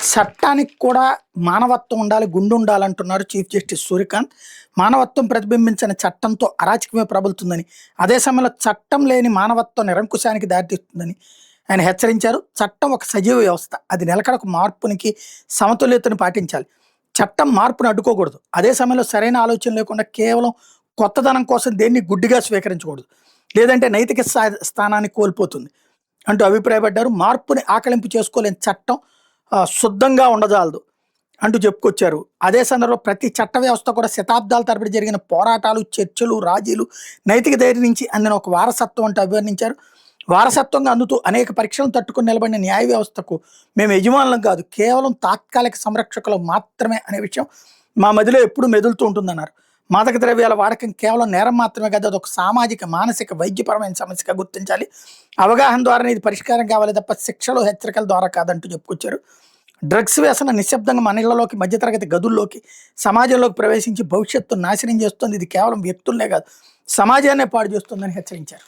చట్టానికి కూడా మానవత్వం ఉండాలి, గుండు ఉండాలంటున్నారు చీఫ్ జస్టిస్ సూర్యకాంత్. మానవత్వం ప్రతిబింబించిన చట్టంతో అరాచకమే ప్రబలుతుందని, అదే సమయంలో చట్టం లేని మానవత్వం నిరంకుశానికి దారితీస్తుందని ఆయన హెచ్చరించారు. చట్టం ఒక సజీవ వ్యవస్థ, అది నిలకడకు మార్పునికి సమతుల్యతను పాటించాలి. చట్టం మార్పును అడ్డుకోకూడదు, అదే సమయంలో సరైన ఆలోచన లేకుండా కేవలం కొత్తదనం కోసం దేన్ని గుడ్డిగా స్వీకరించకూడదు, లేదంటే నైతిక స్థానాన్ని కోల్పోతుంది అంటూ అభిప్రాయపడ్డారు. మార్పుని ఆకలింపు చేసుకోలేని చట్టం శుద్ధంగా ఉండజాలదు అంటూ చెప్పుకొచ్చారు. అదే సందర్భంలో ప్రతి చట్ట వ్యవస్థ కూడా శతాబ్దాల తరబడి జరిగిన పోరాటాలు, చర్చలు, రాజీలు, నైతిక ధైర్యం నుంచి అందిన ఒక వారసత్వం అంటూ అభివర్ణించారు. వారసత్వంగా అందుతూ అనేక పరీక్షలను తట్టుకుని నిలబడిన న్యాయ వ్యవస్థకు మేము యజమానులం కాదు, కేవలం తాత్కాలిక సంరక్షకులు మాత్రమే అనే విషయం మా మదిలో ఎప్పుడూ మెదులుతూ ఉంటుందన్నారు. మాదక ద్రవ్యాల వాడకం కేవలం నేరం మాత్రమే కాదు, అదొక సామాజిక, మానసిక, వైద్యపరమైన సమస్యగా గుర్తించాలి. అవగాహన ద్వారానే ఇది పరిష్కారం కావాలి తప్ప శిక్షలు, హెచ్చరికల ద్వారా కాదంటూ చెప్పుకొచ్చారు. డ్రగ్స్ వ్యసనం నిశ్శబ్దంగా మన ఇళ్లలోకి, మధ్యతరగతి గదుల్లోకి, సమాజంలోకి ప్రవేశించి భవిష్యత్తు నాశనం చేస్తుంది. ఇది కేవలం వ్యక్తులనే కాదు, సమాజాన్నే పాడు చేస్తుందని హెచ్చరించారు.